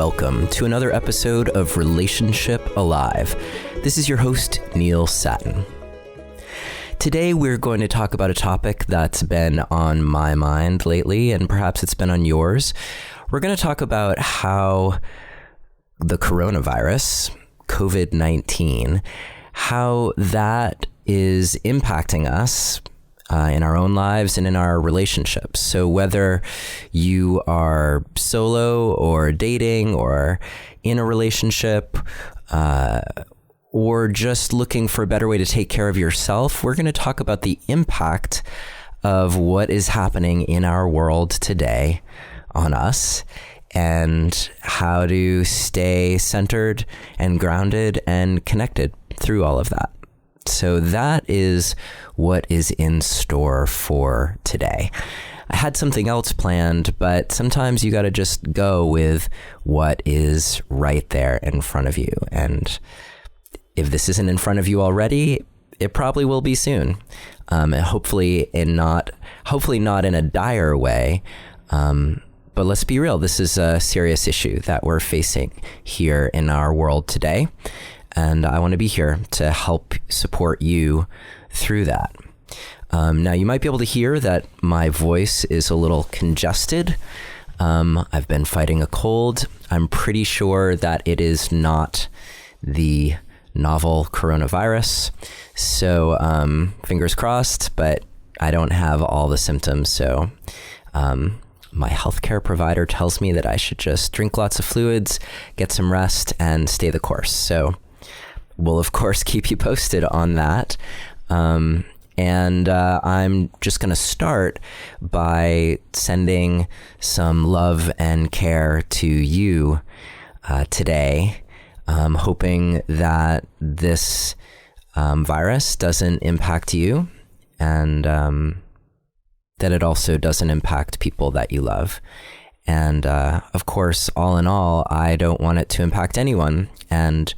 welcome to another episode of Relationship Alive. This is your host, Neil Satin. Today we're going to talk about a topic that's been on my mind lately, and perhaps it's been on yours. We're going to talk about how the coronavirus, COVID19, how that is impacting us in our own lives and in our relationships. So whether you are solo or dating or in a relationship or just looking for a better way to take care of yourself, we're going to talk about the impact of what is happening in our world today on us and how to stay centered and grounded and connected through all of that. So that is what is in store for today. I had something else planned, but sometimes you got to just go with what is right there in front of you. And if this isn't in front of you already, it probably will be soon. Hopefully not in a dire way. But let's be real. This is a serious issue that we're facing here in our world today. And I want to be here to help support you through that. Now, you might be able to hear that my voice is a little congested. I've been fighting a cold. I'm pretty sure that it is not the novel coronavirus. So fingers crossed, but I don't have all the symptoms. So my healthcare provider tells me that I should just drink lots of fluids, get some rest, and stay the course. So we'll, of course, keep you posted on that. And I'm just going to start by sending some love and care to you today, hoping that this virus doesn't impact you and that it also doesn't impact people that you love. And of course, all in all, I don't want it to impact anyone. And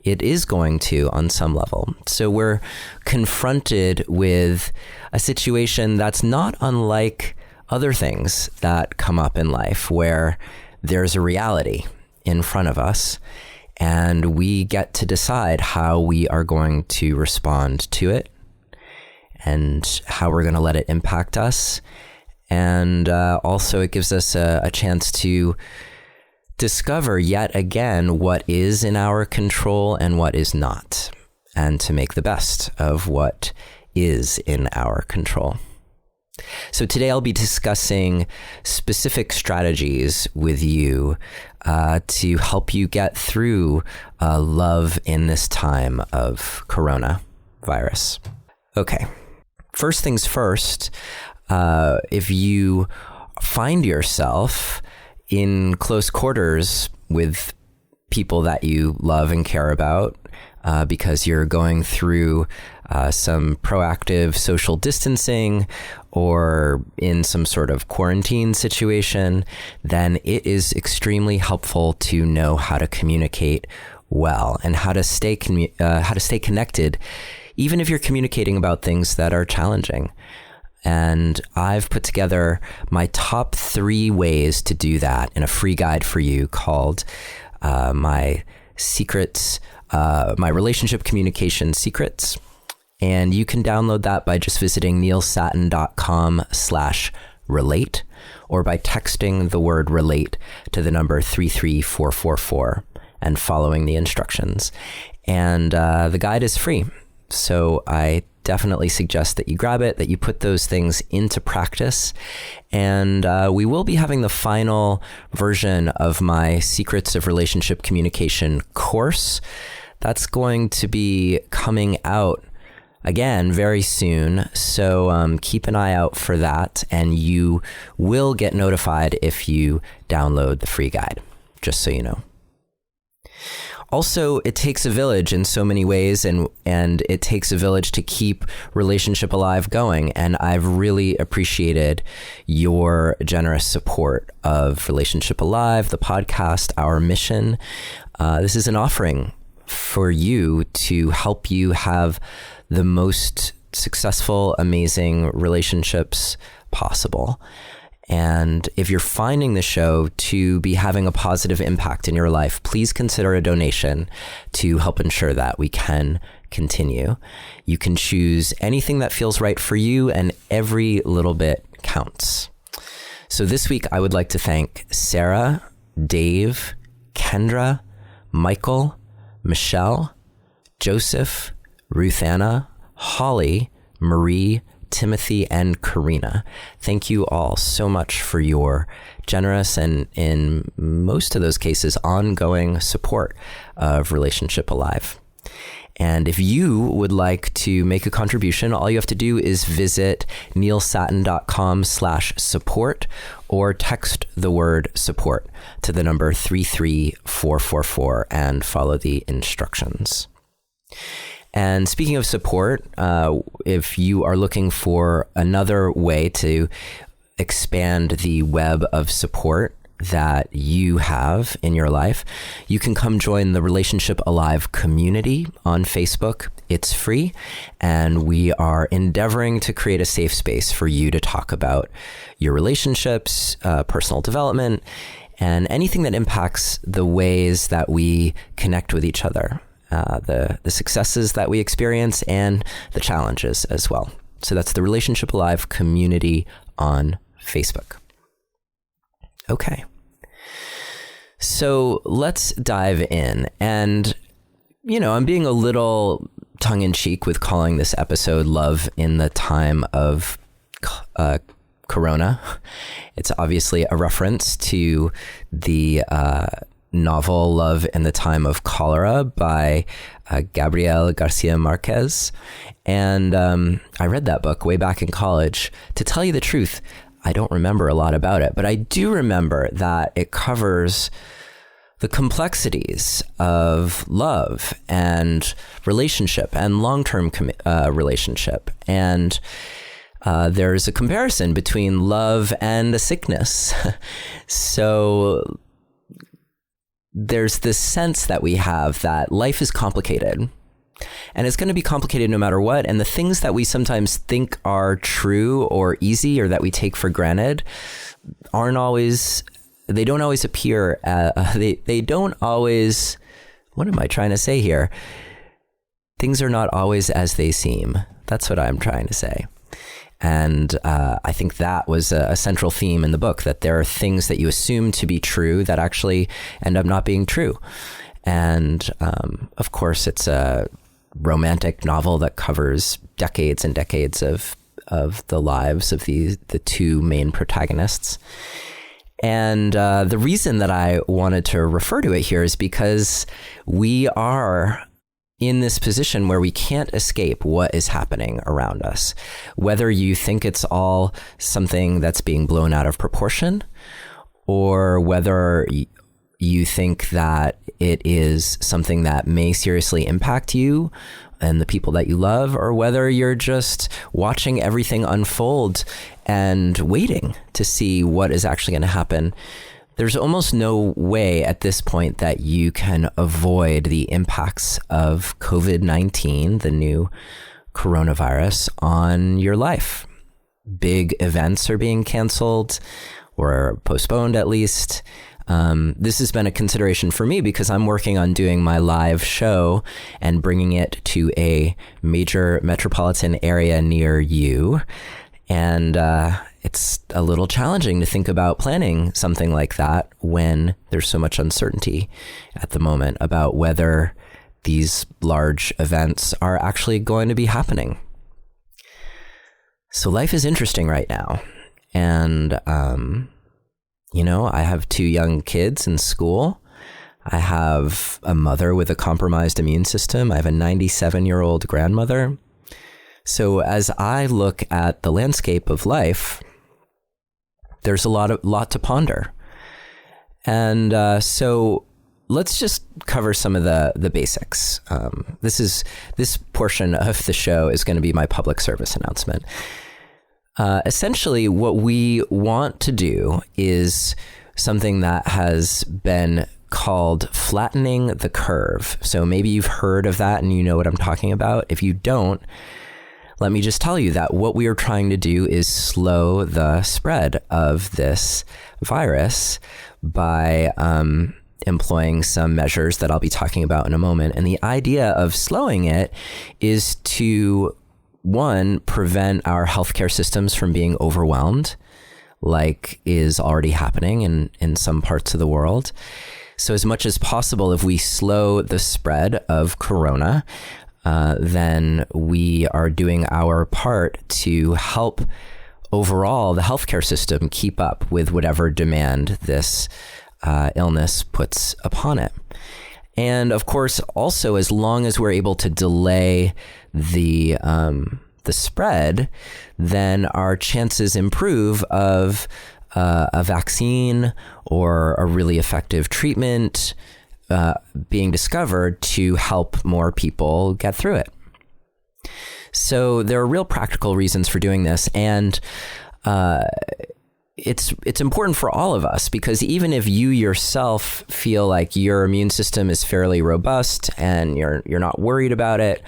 it is going to on some level. So we're confronted with a situation that's not unlike other things that come up in life, where there's a reality in front of us and we get to decide how we are going to respond to it and how we're going to let it impact us. And also it gives us a chance to discover yet again what is in our control and what is not, and to make the best of what is in our control. So today I'll be discussing specific strategies with you to help you get through love in this time of coronavirus. Okay, first things first, if you find yourself in close quarters with people that you love and care about because you're going through some proactive social distancing or in some sort of quarantine situation, then it is extremely helpful to know how to communicate well and how to stay connected, even if you're communicating about things that are challenging. And I've put together my top 3 ways to do that in a free guide for you called my secrets, my relationship communication secrets. And you can download that by just visiting neilsatin.com/relate or by texting the word relate to the number 33444 and following the instructions. And the guide is free. So I definitely suggest that you grab it, that you put those things into practice. And we will be having the final version of my Secrets of Relationship Communication course. That's going to be coming out again very soon. So keep an eye out for that, and you will get notified if you download the free guide, just so you know. Also, it takes a village in so many ways, and it takes a village to keep Relationship Alive going. And I've really appreciated your generous support of Relationship Alive, the podcast, our mission. This is an offering for you to help you have the most successful, amazing relationships possible. And if you're finding the show to be having a positive impact in your life, please consider a donation to help ensure that we can continue. You can choose anything that feels right for you, and every little bit counts. So this week, I would like to thank Sarah, Dave, Kendra, Michael, Michelle, Joseph, Ruthanna, Holly, Marie, Timothy, and Karina. Thank you all so much for your generous and, in most of those cases, ongoing support of Relationship Alive. And if you would like to make a contribution, all you have to do is visit neilsatin.com/support or text the word support to the number 33444 and follow the instructions. And speaking of support, if you are looking for another way to expand the web of support that you have in your life, you can come join the Relationship Alive community on Facebook. It's free, and we are endeavoring to create a safe space for you to talk about your relationships, personal development, and anything that impacts the ways that we connect with each other. The successes that we experience and the challenges as well. So that's the Relationship Alive community on Facebook. Okay. So let's dive in. And, I'm being a little tongue-in-cheek with calling this episode Love in the Time of Corona. It's obviously a reference to the novel Love in the Time of Cholera by Gabriel Garcia Marquez. And I read that book way back in college. To tell you the truth, I don't remember a lot about it, but I do remember that it covers the complexities of love and relationship and long-term relationship. And there's a comparison between love and a sickness. So there's this sense that we have that life is complicated, and it's going to be complicated no matter what. And the things that we sometimes think are true or easy or that we take for granted they don't always appear. They don't always, what am I trying to say here? Things are not always as they seem. That's what I'm trying to say. And I think that was a central theme in the book, that there are things that you assume to be true that actually end up not being true. And of course, it's a romantic novel that covers decades and decades of the lives of the two main protagonists. And the reason that I wanted to refer to it here is because we are in this position where we can't escape what is happening around us. Whether you think it's all something that's being blown out of proportion, or whether you think that it is something that may seriously impact you and the people that you love, or whether you're just watching everything unfold and waiting to see what is actually going to happen. There's almost no way at this point that you can avoid the impacts of COVID-19, the new coronavirus, on your life. Big events are being canceled or postponed, at least. This has been a consideration for me because I'm working on doing my live show and bringing it to a major metropolitan area near you. And it's a little challenging to think about planning something like that when there's so much uncertainty at the moment about whether these large events are actually going to be happening. So life is interesting right now. And, I have two young kids in school. I have a mother with a compromised immune system. I have a 97-year-old grandmother. So as I look at the landscape of life, there's a lot to ponder. And so let's just cover some of the basics. This portion of the show is going to be my public service announcement. Essentially, what we want to do is something that has been called flattening the curve. So maybe you've heard of that and you know what I'm talking about. If you don't, let me just tell you that what we are trying to do is slow the spread of this virus by employing some measures that I'll be talking about in a moment. And the idea of slowing it is to, one, prevent our healthcare systems from being overwhelmed, like is already happening in some parts of the world. So as much as possible, if we slow the spread of corona, then we are doing our part to help overall the healthcare system keep up with whatever demand this illness puts upon it. And of course, also, as long as we're able to delay the spread, then our chances improve of a vaccine or a really effective treatment being discovered to help more people get through it. So there are real practical reasons for doing this, and it's important for all of us, because even if you yourself feel like your immune system is fairly robust and you're not worried about it,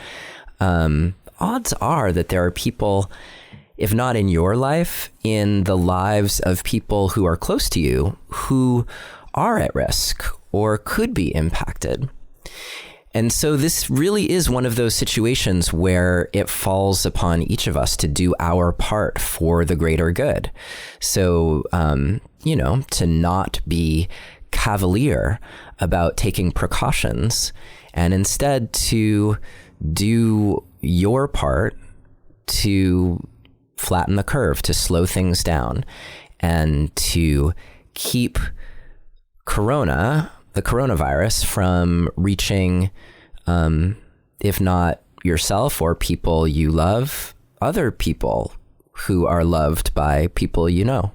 odds are that there are people, if not in your life, in the lives of people who are close to you, who are at risk or could be impacted. And so this really is one of those situations where it falls upon each of us to do our part for the greater good. So, to not be cavalier about taking precautions, and instead to do your part to flatten the curve, to slow things down, and to keep the coronavirus from reaching, if not yourself or people you love, other people who are loved by people you know.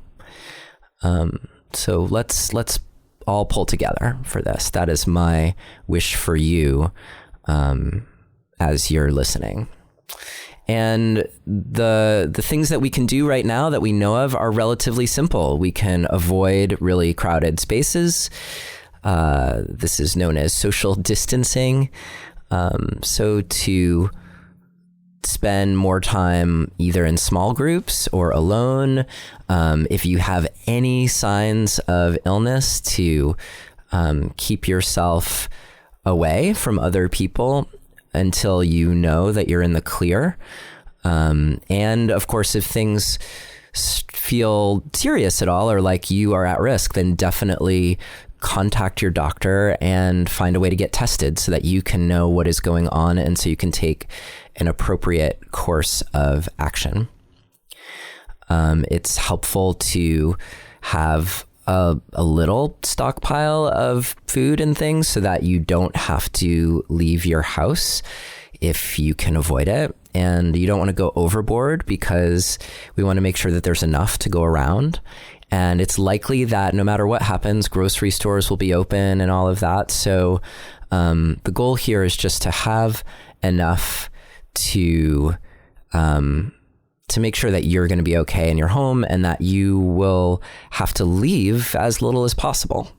So let's all pull together for this. That is my wish for you as you're listening. And the things that we can do right now that we know of are relatively simple. We can avoid really crowded spaces. This is known as social distancing. So to spend more time either in small groups or alone. If you have any signs of illness, to keep yourself away from other people until you know that you're in the clear. And of course, if things feel serious at all or like you are at risk, then definitely contact your doctor and find a way to get tested so that you can know what is going on and so you can take an appropriate course of action. It's helpful to have a little stockpile of food and things so that you don't have to leave your house if you can avoid it. And you don't want to go overboard because we want to make sure that there's enough to go around. And it's likely that no matter what happens, grocery stores will be open and all of that. So the goal here is just to have enough to make sure that you're going to be okay in your home and that you will have to leave as little as possible.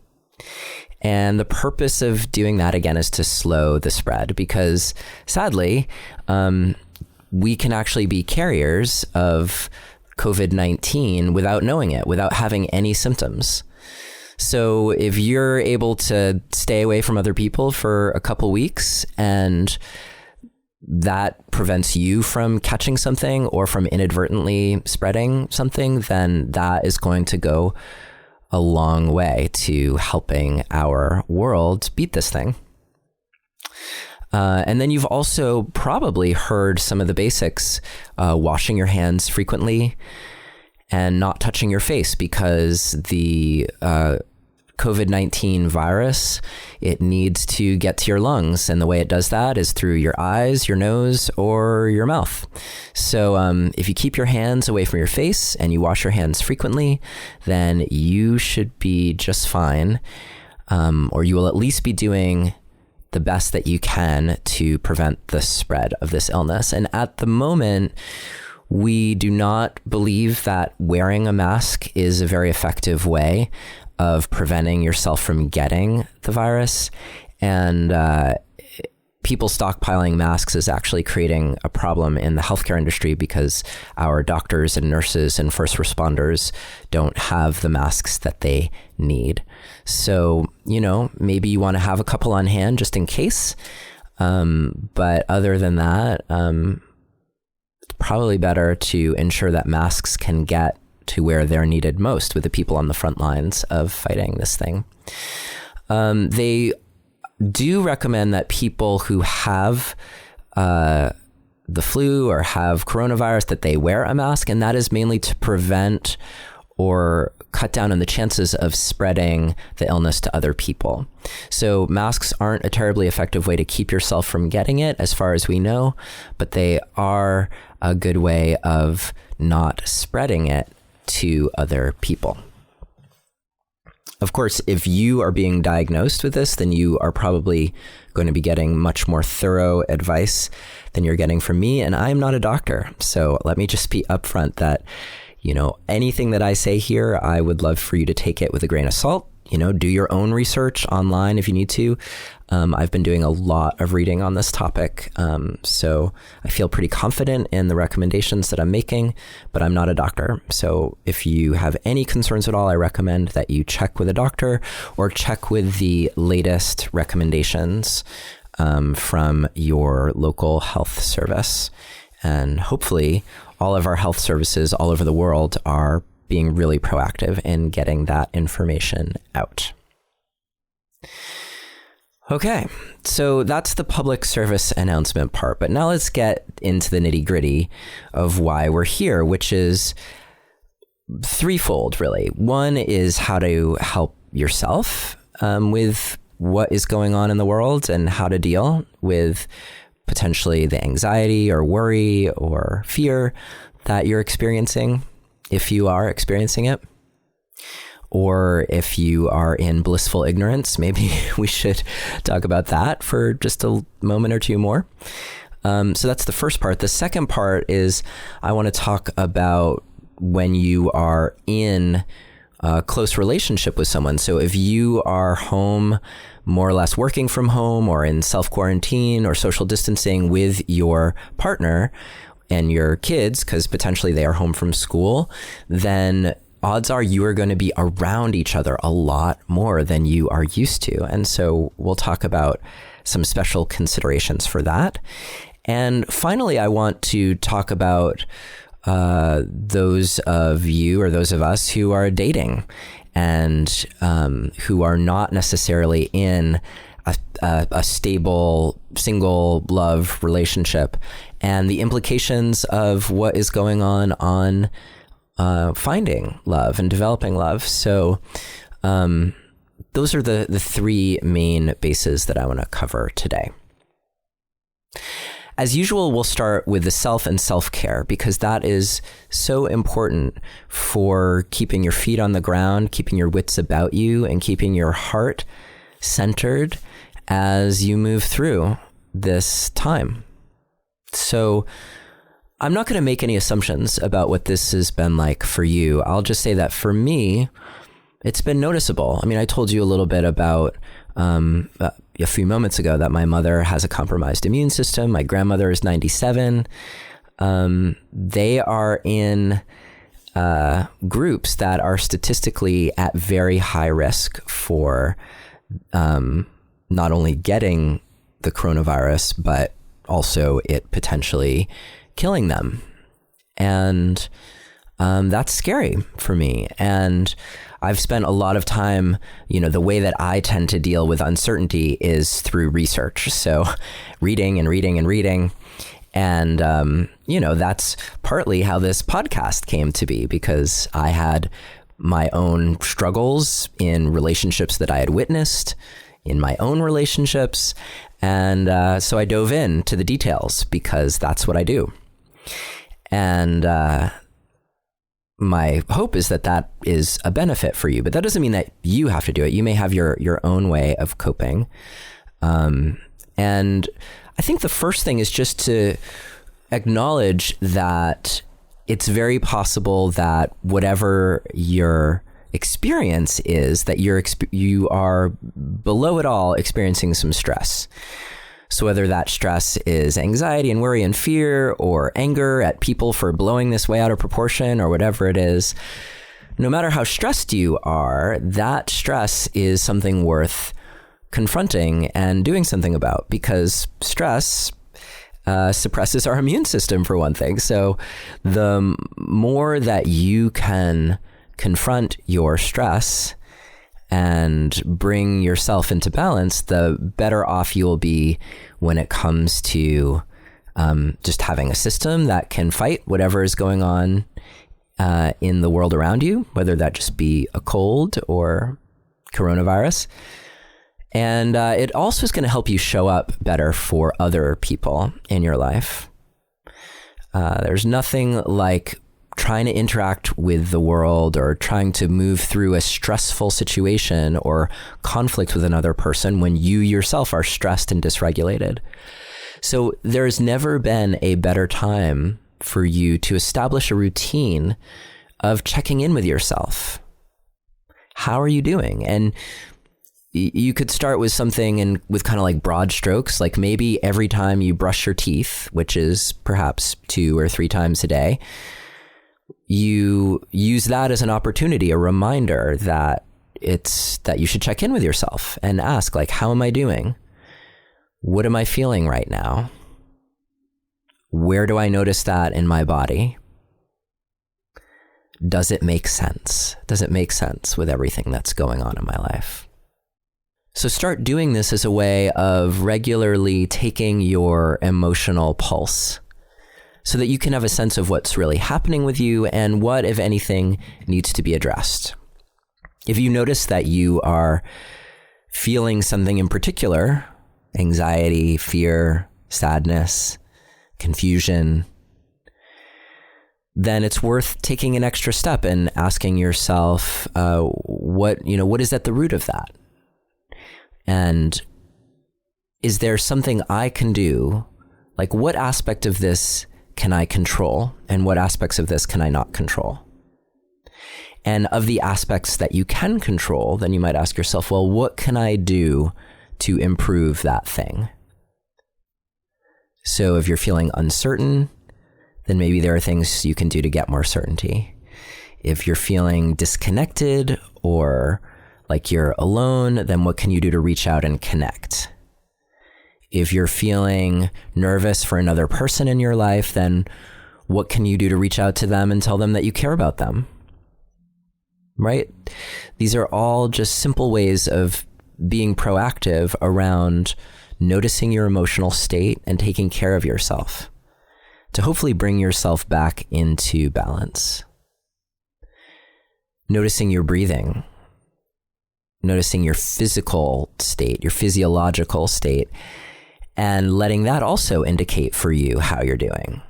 And the purpose of doing that, again, is to slow the spread because sadly, we can actually be carriers of COVID-19 without knowing it, without having any symptoms. So if you're able to stay away from other people for a couple weeks and that prevents you from catching something or from inadvertently spreading something, then that is going to go a long way to helping our world beat this thing. And then you've also probably heard some of the basics, washing your hands frequently and not touching your face because the COVID-19 virus, it needs to get to your lungs. And the way it does that is through your eyes, your nose, or your mouth. So if you keep your hands away from your face and you wash your hands frequently, then you should be just fine. Or you will at least be doing the best that you can to prevent the spread of this illness. And at the moment, we do not believe that wearing a mask is a very effective way of preventing yourself from getting the virus. And people stockpiling masks is actually creating a problem in the healthcare industry because our doctors and nurses and first responders don't have the masks that they need. So, maybe you want to have a couple on hand just in case. But other than that, it's probably better to ensure that masks can get to where they're needed most with the people on the front lines of fighting this thing. They do recommend that people who have the flu or have coronavirus, that they wear a mask, and that is mainly to prevent or cut down on the chances of spreading the illness to other people. So masks aren't a terribly effective way to keep yourself from getting it, as far as we know, but they are a good way of not spreading it to other people. Of course, if you are being diagnosed with this, then you are probably going to be getting much more thorough advice than you're getting from me. And I'm not a doctor. So let me just be upfront that, anything that I say here, I would love for you to take it with a grain of salt. Do your own research online if you need to. I've been doing a lot of reading on this topic. So I feel pretty confident in the recommendations that I'm making, but I'm not a doctor. So if you have any concerns at all, I recommend that you check with a doctor or check with the latest recommendations from your local health service. And hopefully all of our health services all over the world are being really proactive in getting that information out. Okay, so that's the public service announcement part. But now let's get into the nitty-gritty of why we're here, which is threefold, really. One is how to help yourself with what is going on in the world and how to deal with potentially the anxiety or worry or fear that you're experiencing, if you are experiencing it. Or if you are in blissful ignorance, maybe we should talk about that for just a moment or two more. So that's the first part. The second part is I want to talk about when you are in a close relationship with someone. So if you are home, more or less working from home or in self-quarantine or social distancing with your partner and your kids, because potentially they are home from school, then odds are you are going to be around each other a lot more than you are used to. And so we'll talk about some special considerations for that. And finally, I want to talk about those of you or those of us who are dating and who are not necessarily in a stable single love relationship, and the implications of what is going on finding love and developing love. So those are the three main bases that I want to cover today. As usual, we'll start with the self and self-care, because that is so important for keeping your feet on the ground, keeping your wits about you, and keeping your heart centered as you move through this time. So I'm not going to make any assumptions about what this has been like for you. I'll just say that for me, it's been noticeable. I mean, I told you a little bit about a few moments ago that my mother has a compromised immune system. My grandmother is 97. They are in groups that are statistically at very high risk for not only getting the coronavirus, but also it potentially killing them. And that's scary for me. And I've spent a lot of time, the way that I tend to deal with uncertainty is through research. So reading and reading and reading. And, that's partly how this podcast came to be, because I had my own struggles in relationships that I had witnessed in my own relationships. And so I dove into the details because that's what I do. And my hope is that is a benefit for you, but that doesn't mean that you have to do it. You may have your own way of coping. And I think the first thing is just to acknowledge that it's very possible that whatever your experience is, that you are below it all experiencing some stress. So whether that stress is anxiety and worry and fear, or anger at people for blowing this way out of proportion, or whatever it is, no matter how stressed you are, that stress is something worth confronting and doing something about, because stress suppresses our immune system, for one thing. So the more that you can confront your stress and bring yourself into balance, the better off you will be when it comes to just having a system that can fight whatever is going on in the world around you, whether that just be a cold or coronavirus. And it also is going to help you show up better for other people in your life. There's nothing like trying to interact with the world or trying to move through a stressful situation or conflict with another person when you yourself are stressed and dysregulated. So there's never been a better time for you to establish a routine of checking in with yourself. How are you doing? And you could start with something with kind of like broad strokes, like maybe every time you brush your teeth, which is perhaps 2 or 3 times a day, you use that as an opportunity, a reminder that you should check in with yourself and ask, like, how am I doing? What am I feeling right now? Where do I notice that in my body? Does it make sense? Does it make sense with everything that's going on in my life? So start doing this as a way of regularly taking your emotional pulse so that you can have a sense of what's really happening with you and what, if anything, needs to be addressed. If you notice that you are feeling something in particular, anxiety, fear, sadness, confusion, then it's worth taking an extra step and asking yourself, what is at the root of that? And is there something I can do? Like, what aspect of this can I control, and what aspects of this can I not control? And of the aspects that you can control, then you might ask yourself, well, what can I do to improve that thing? So if you're feeling uncertain, then maybe there are things you can do to get more certainty. If you're feeling disconnected or like you're alone, then what can you do to reach out and connect? If you're feeling nervous for another person in your life, then what can you do to reach out to them and tell them that you care about them? Right? These are all just simple ways of being proactive around noticing your emotional state and taking care of yourself to hopefully bring yourself back into balance. Noticing your breathing, noticing your physical state, your physiological state, and letting that also indicate for you how you're doing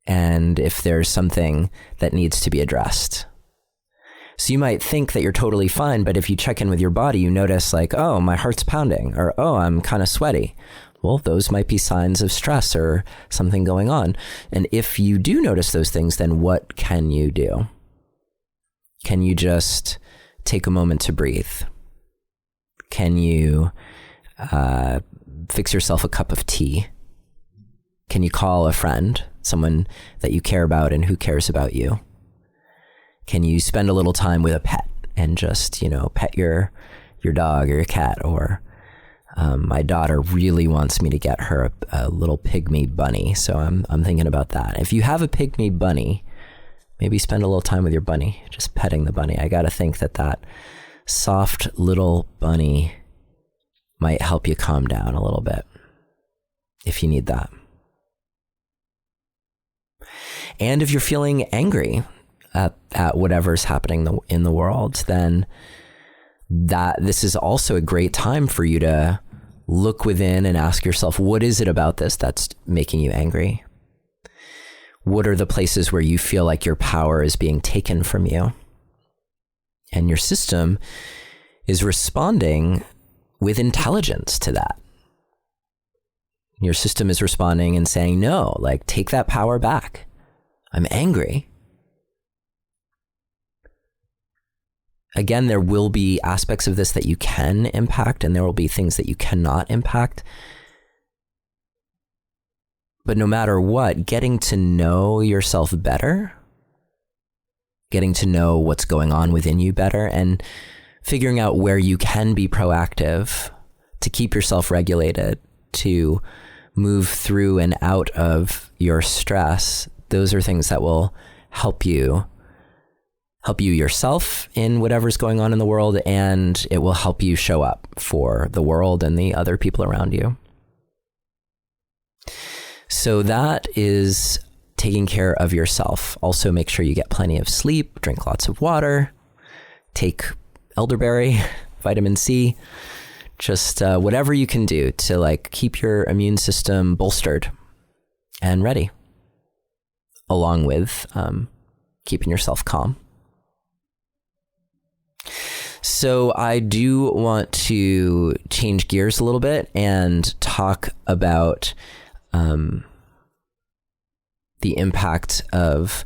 and if there's something that needs to be addressed. So you might think that you're totally fine, but if you check in with your body, you notice like, oh, my heart's pounding, or oh, I'm kind of sweaty. Well, those might be signs of stress or something going on. And if you do notice those things, then what can you do? Can you just take a moment to breathe? Can you fix yourself a cup of tea? Can you call a friend, someone that you care about and who cares about you? Can you spend a little time with a pet and just, pet your dog or your cat? Or my daughter really wants me to get her a little pygmy bunny, so I'm thinking about that. If you have a pygmy bunny, maybe spend a little time with your bunny, just petting the bunny. I got to think that soft little bunny might help you calm down a little bit if you need that. And if you're feeling angry at whatever's happening in the world, then this is also a great time for you to look within and ask yourself, what is it about this that's making you angry? What are the places where you feel like your power is being taken from you? And your system is responding with intelligence to that. Your system is responding and saying, no, like, take that power back. I'm angry. Again, there will be aspects of this that you can impact, and there will be things that you cannot impact. But no matter what, getting to know yourself better, getting to know what's going on within you better, and figuring out where you can be proactive to keep yourself regulated, to move through and out of your stress, those are things that will help you yourself in whatever's going on in the world, and it will help you show up for the world and the other people around you. So that is taking care of yourself. Also, make sure you get plenty of sleep, drink lots of water, take elderberry, vitamin C, just whatever you can do to like keep your immune system bolstered and ready, along with keeping yourself calm. So I do want to change gears a little bit and talk about the impact of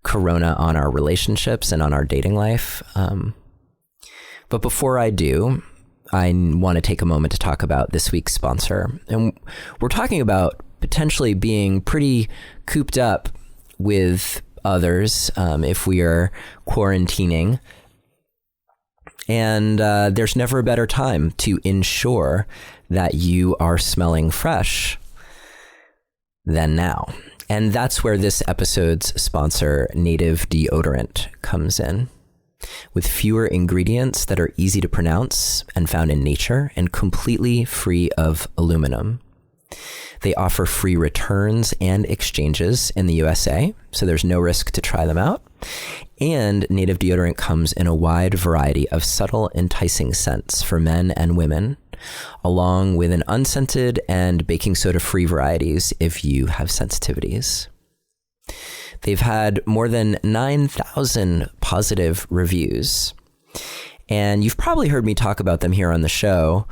Corona on our relationships and on our dating life. But before I do, I want to take a moment to talk about this week's sponsor. And we're talking about potentially being pretty cooped up with others if we are quarantining. And there's never a better time to ensure that you are smelling fresh than now. And that's where this episode's sponsor, Native Deodorant, comes in. With fewer ingredients that are easy to pronounce and found in nature and completely free of aluminum. They offer free returns and exchanges in the USA, so there's no risk to try them out. And Native Deodorant comes in a wide variety of subtle, enticing scents for men and women, along with an unscented and baking soda-free varieties if you have sensitivities. They've had more than 9,000 positive reviews, and you've probably heard me talk about them here on the show.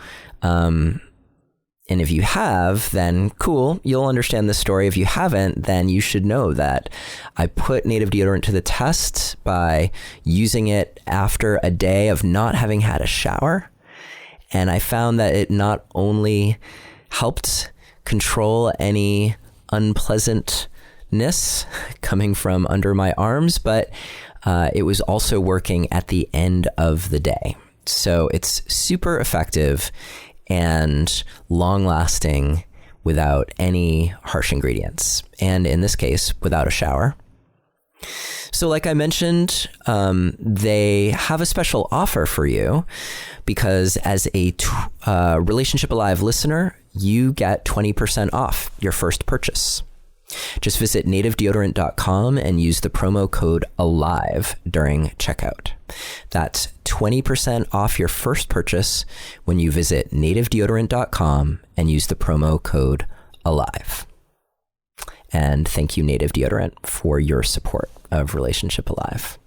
And if you have, then cool, you'll understand this story. If you haven't, then you should know that I put Native Deodorant to the test by using it after a day of not having had a shower. And I found that it not only helped control any unpleasantness coming from under my arms, but it was also working at the end of the day. So it's super effective and long-lasting without any harsh ingredients, and in this case, without a shower. So like I mentioned, they have a special offer for you because as a Relationship Alive listener, you get 20% off your first purchase. Just visit nativedeodorant.com and use the promo code ALIVE during checkout. That's 20% off your first purchase when you visit nativedeodorant.com and use the promo code ALIVE. And thank you, Native Deodorant, for your support of Relationship Alive.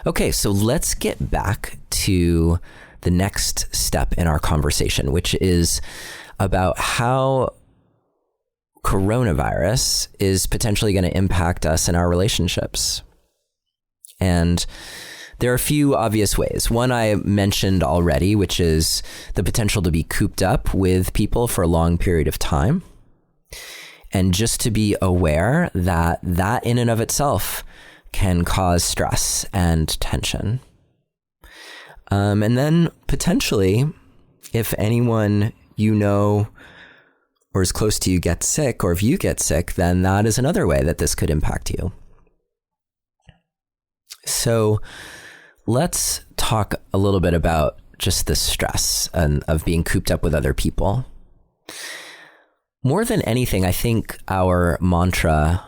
Okay, so let's get back to the next step in our conversation, which is about how coronavirus is potentially going to impact us in our relationships. And there are a few obvious ways. One I mentioned already, which is the potential to be cooped up with people for a long period of time. And just to be aware that that in and of itself can cause stress and tension. And then potentially, if anyone you know or is close to you gets sick, or if you get sick, then that is another way that this could impact you. So let's talk a little bit about just the stress of being cooped up with other people. More than anything, I think our mantra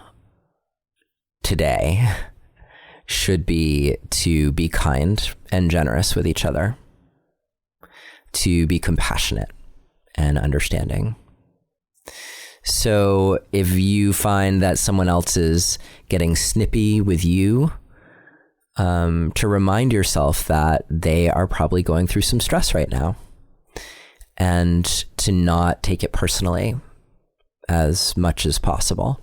today should be to be kind and generous with each other, to be compassionate and understanding. So if you find that someone else is getting snippy with you, to remind yourself that they are probably going through some stress right now, and to not take it personally as much as possible.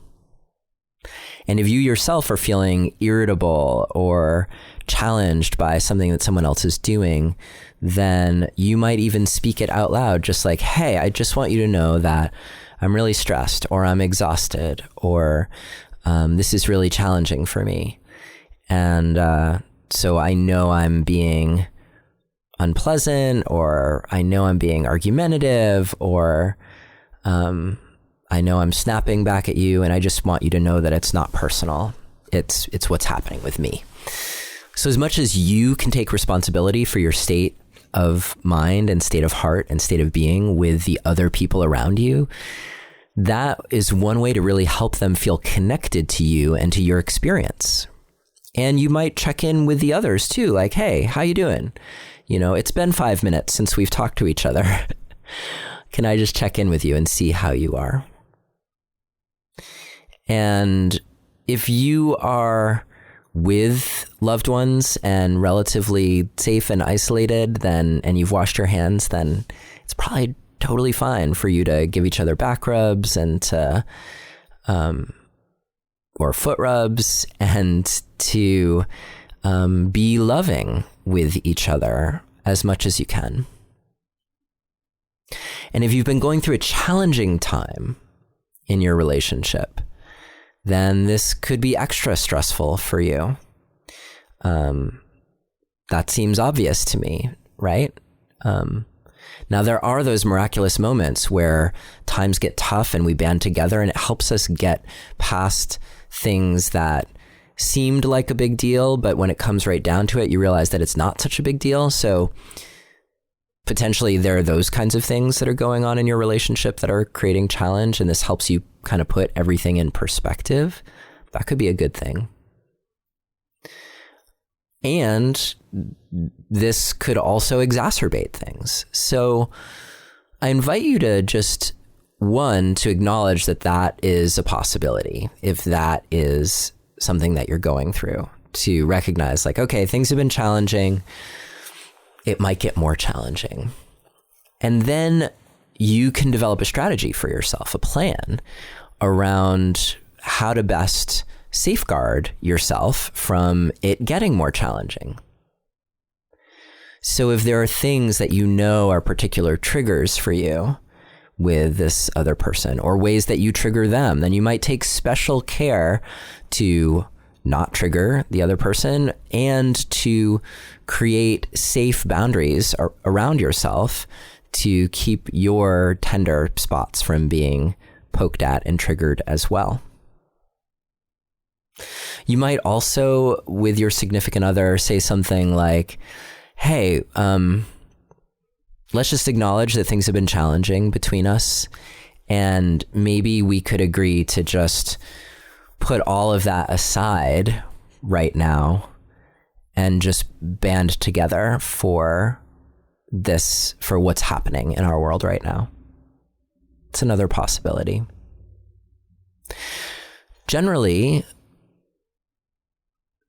And if you yourself are feeling irritable or challenged by something that someone else is doing, then you might even speak it out loud, just like, hey, I just want you to know that I'm really stressed, or I'm exhausted, or this is really challenging for me. And so I know I'm being unpleasant, or I know I'm being argumentative, or I know I'm snapping back at you, and I just want you to know that it's not personal. It's what's happening with me. So as much as you can take responsibility for your state of mind and state of heart and state of being with the other people around you, that is one way to really help them feel connected to you and to your experience. And you might check in with the others too, like, hey, how you doing? You know, it's been 5 minutes since we've talked to each other. Can I just check in with you and see how you are? And if you are with loved ones and relatively safe and isolated, and you've washed your hands, then it's probably totally fine for you to give each other back rubs and to, or foot rubs, and to be loving with each other as much as you can. And if you've been going through a challenging time in your relationship, then this could be extra stressful for you. That seems obvious to me, right? Now, there are those miraculous moments where times get tough and we band together, and it helps us get past things that seemed like a big deal, but when it comes right down to it, you realize that it's not such a big deal. So potentially there are those kinds of things that are going on in your relationship that are creating challenge, and this helps you kind of put everything in perspective. That could be a good thing. And this could also exacerbate things. So I invite you to just, one, to acknowledge that that is a possibility, if that is something that you're going through, to recognize like, okay, things have been challenging. It might get more challenging. And then you can develop a strategy for yourself, a plan around how to best safeguard yourself from it getting more challenging. So if there are things that you know are particular triggers for you with this other person, or ways that you trigger them, then you might take special care to not trigger the other person and to create safe boundaries around yourself to keep your tender spots from being poked at and triggered as well. You might also, with your significant other, say something like, hey, let's just acknowledge that things have been challenging between us, and maybe we could agree to just put all of that aside right now and just band together for what's happening in our world right now. It's another possibility. Generally,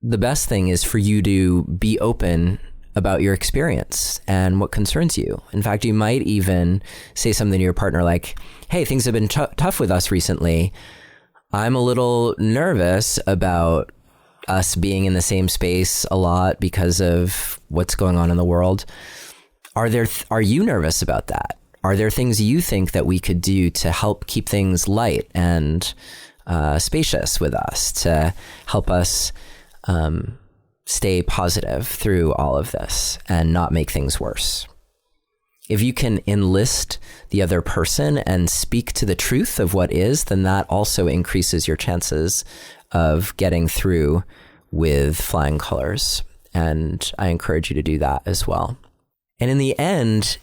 the best thing is for you to be open about your experience and what concerns you. In fact, you might even say something to your partner like, hey, things have been tough with us recently. I'm a little nervous about us being in the same space a lot because of what's going on in the world. Are you nervous about that? Are there things you think that we could do to help keep things light and spacious with us, to help us stay positive through all of this and not make things worse? If you can enlist the other person and speak to the truth of what is, then that also increases your chances of getting through with flying colors. And I encourage you to do that as well. And in the end,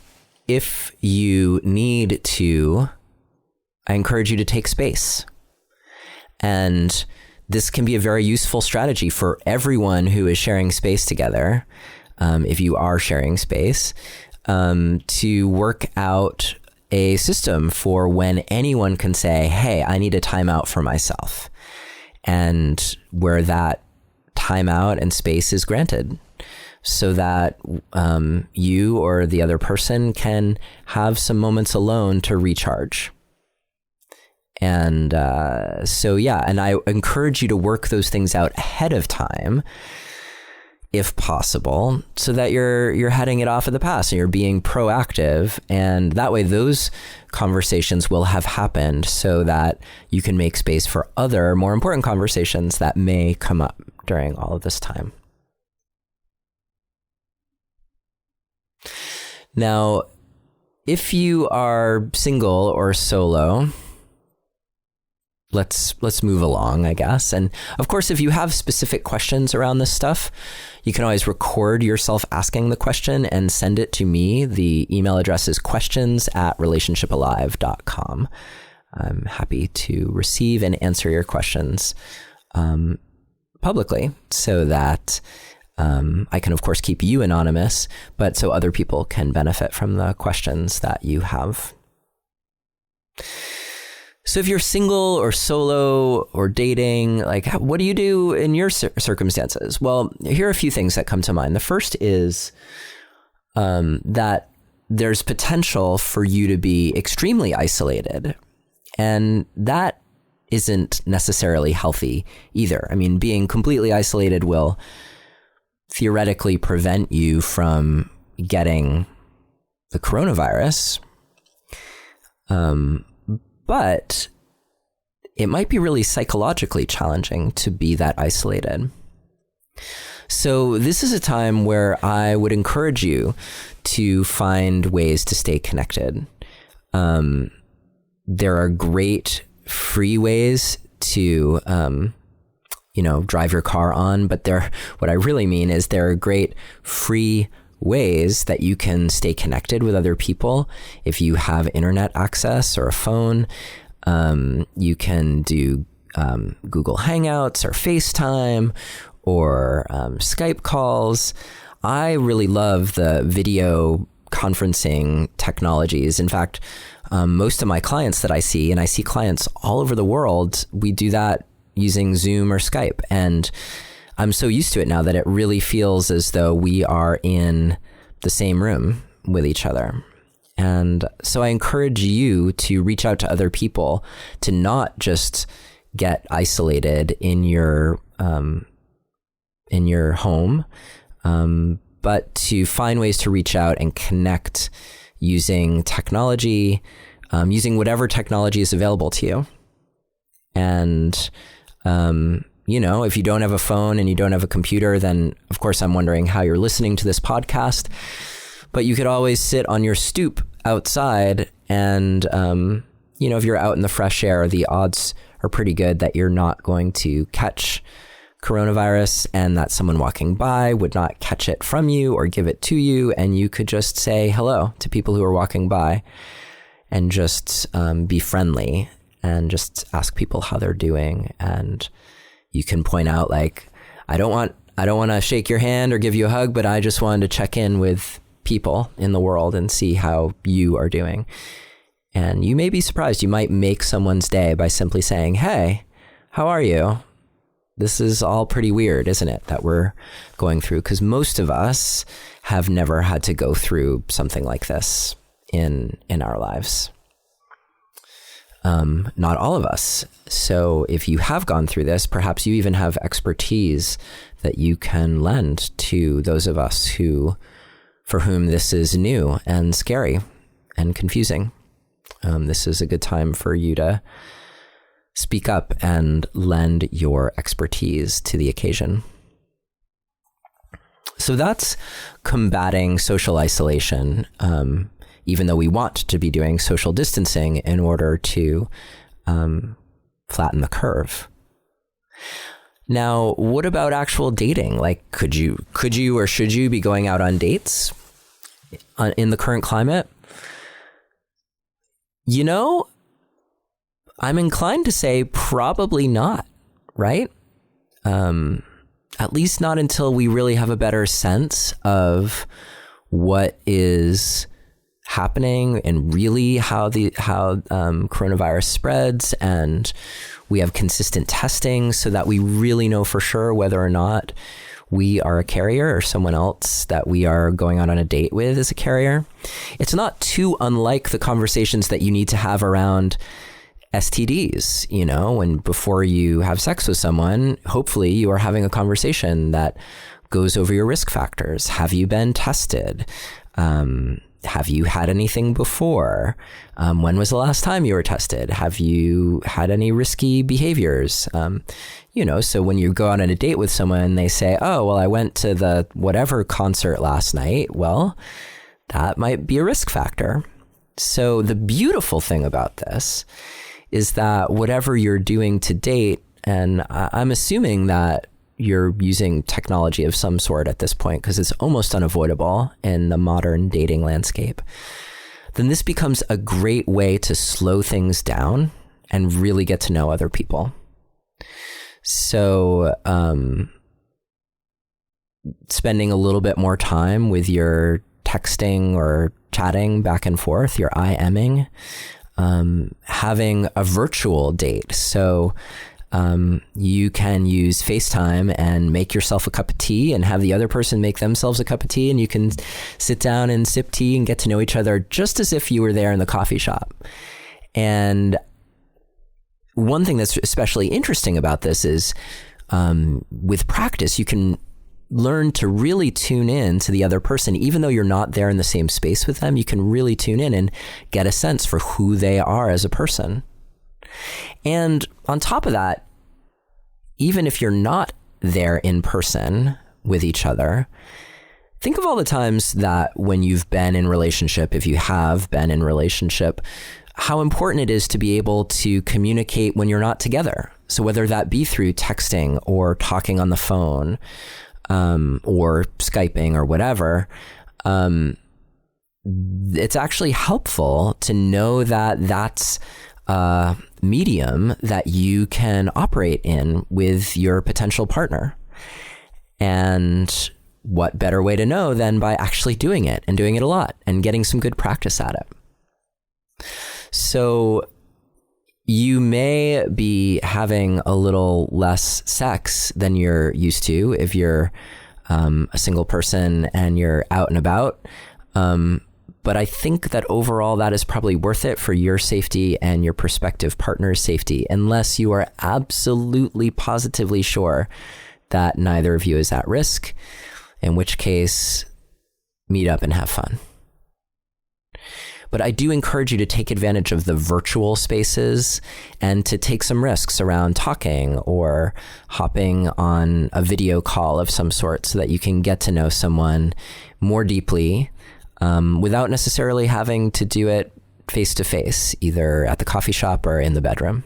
if you need to, I encourage you to take space. And this can be a very useful strategy for everyone who is sharing space together, if you are sharing space, to work out a system for when anyone can say, hey, I need a timeout for myself, and where that timeout and space is granted so that you or the other person can have some moments alone to recharge. And and I encourage you to work those things out ahead of time if possible, so that you're heading it off at the pass and you're being proactive. And that way those conversations will have happened so that you can make space for other more important conversations that may come up during all of this time. Now, if you are single or solo, let's move along, I guess. And of course, if you have specific questions around this stuff, you can always record yourself asking the question and send it to me. The email address is questions@relationshipalive.com. I'm happy to receive and answer your questions publicly so that I can, of course, keep you anonymous, but so other people can benefit from the questions that you have. So if you're single or solo or dating, like, what do you do in your circumstances? Well, here are a few things that come to mind. The first is that there's potential for you to be extremely isolated, and that isn't necessarily healthy either. I mean, being completely isolated will theoretically prevent you from getting the coronavirus. But it might be really psychologically challenging to be that isolated. So this is a time where I would encourage you to find ways to stay connected. There are great free ways to, drive your car on, but what I really mean is there are great free ways that you can stay connected with other people. If you have internet access or a phone, you can do Google Hangouts or FaceTime or Skype calls. I really love the video conferencing technologies. In fact, most of my clients that I see, and I see clients all over the world, we do that using Zoom or Skype. And I'm so used to it now that it really feels as though we are in the same room with each other. And so I encourage you to reach out to other people, to not just get isolated in your home, but to find ways to reach out and connect using technology, using whatever technology is available to you. And if you don't have a phone and you don't have a computer, then of course I'm wondering how you're listening to this podcast. But you could always sit on your stoop outside and, if you're out in the fresh air, the odds are pretty good that you're not going to catch coronavirus and that someone walking by would not catch it from you or give it to you. And you could just say hello to people who are walking by and just be friendly and just ask people how they're doing. And you can point out, like, I don't want to shake your hand or give you a hug, but I just wanted to check in with people in the world and see how you are doing. And you may be surprised. You might make someone's day by simply saying, hey, how are you? This is all pretty weird, isn't it, that we're going through? Because most of us have never had to go through something like this in our lives. Not all of us. So if you have gone through this, perhaps you even have expertise that you can lend to those of us for whom this is new and scary and confusing. This is a good time for you to speak up and lend your expertise to the occasion. So that's combating social isolation, even though we want to be doing social distancing in order to flatten the curve. Now, what about actual dating? Like, could you or should you be going out on dates in the current climate? I'm inclined to say probably not, right? At least not until we really have a better sense of what is happening and really how coronavirus spreads, and we have consistent testing so that we really know for sure whether or not we are a carrier or someone else that we are going out on a date with is a carrier. It's not too unlike the conversations that you need to have around STDs, when before you have sex with someone, hopefully you are having a conversation that goes over your risk factors. Have you been tested? Have you had anything before? When was the last time you were tested? Have you had any risky behaviors? So when you go out on a date with someone, they say, oh, well, I went to the whatever concert last night. Well, that might be a risk factor. So the beautiful thing about this is that whatever you're doing to date, and I'm assuming that you're using technology of some sort at this point because it's almost unavoidable in the modern dating landscape, then this becomes a great way to slow things down and really get to know other people. So spending a little bit more time with your texting or chatting back and forth, your IMing, having a virtual date. So you can use FaceTime and make yourself a cup of tea and have the other person make themselves a cup of tea, and you can sit down and sip tea and get to know each other just as if you were there in the coffee shop. And one thing that's especially interesting about this is with practice, you can learn to really tune in to the other person. Even though you're not there in the same space with them, you can really tune in and get a sense for who they are as a person. And on top of that, even if you're not there in person with each other, think of all the times that when you've been in relationship, if you have been in relationship, how important it is to be able to communicate when you're not together. So whether that be through texting or talking on the phone, or Skyping or whatever, it's actually helpful to know that that's a medium that you can operate in with your potential partner. And what better way to know than by actually doing it and doing it a lot and getting some good practice at it. So you may be having a little less sex than you're used to if you're a single person and you're out and about. But I think that overall that is probably worth it for your safety and your prospective partner's safety, unless you are absolutely positively sure that neither of you is at risk, in which case meet up and have fun. But I do encourage you to take advantage of the virtual spaces and to take some risks around talking or hopping on a video call of some sort so that you can get to know someone more deeply without necessarily having to do it face to face, either at the coffee shop or in the bedroom.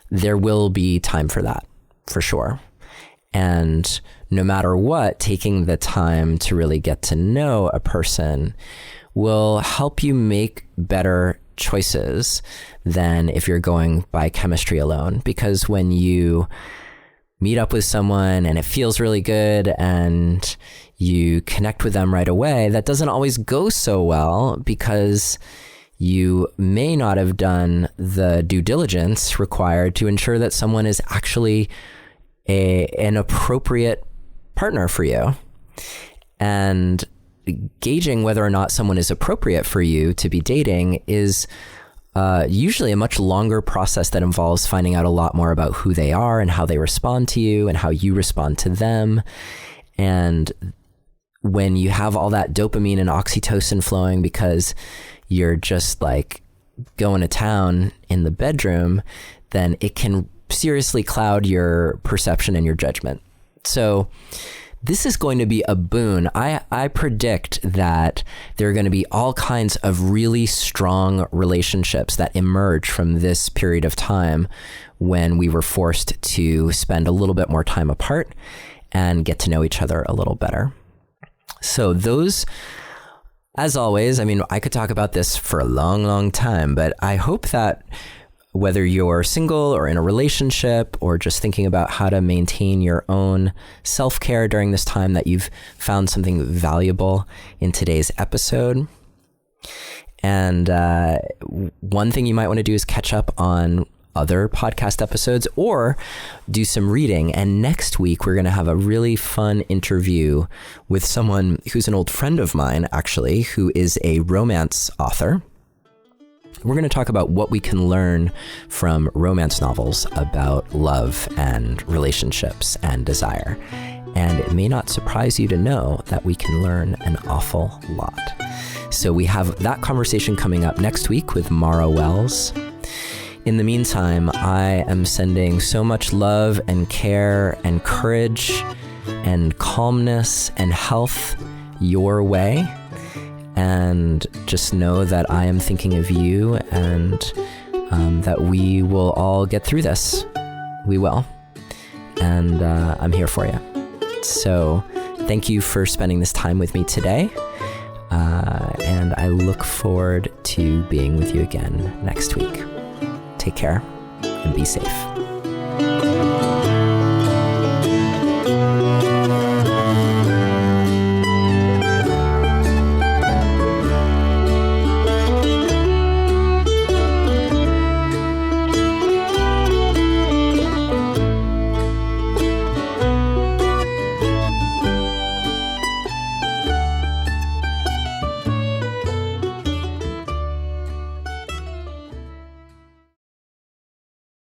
There will be time for that, for sure. And no matter what, taking the time to really get to know a person will help you make better choices than if you're going by chemistry alone. Because when you meet up with someone and it feels really good and you connect with them right away, that doesn't always go so well because you may not have done the due diligence required to ensure that someone is actually an appropriate partner for you. And gauging whether or not someone is appropriate for you to be dating is usually a much longer process that involves finding out a lot more about who they are and how they respond to you and how you respond to them. And when you have all that dopamine and oxytocin flowing because you're just like going to town in the bedroom, then it can seriously cloud your perception and your judgment. So this is going to be a boon. I predict that there are going to be all kinds of really strong relationships that emerge from this period of time when we were forced to spend a little bit more time apart and get to know each other a little better. So those, as always, I mean, I could talk about this for a long, long time, but I hope that whether you're single or in a relationship or just thinking about how to maintain your own self-care during this time, that you've found something valuable in today's episode. And one thing you might want to do is catch up on other podcast episodes or do some reading. And next week, we're going to have a really fun interview with someone who's an old friend of mine, actually, who is a romance author. We're going to talk about what we can learn from romance novels about love and relationships and desire. And it may not surprise you to know that we can learn an awful lot. So we have that conversation coming up next week with Mara Wells. In the meantime, I am sending so much love and care and courage and calmness and health your way. And just know that I am thinking of you, and that we will all get through this. We will. And I'm here for you. So thank you for spending this time with me today. And I look forward to being with you again next week. Take care and be safe.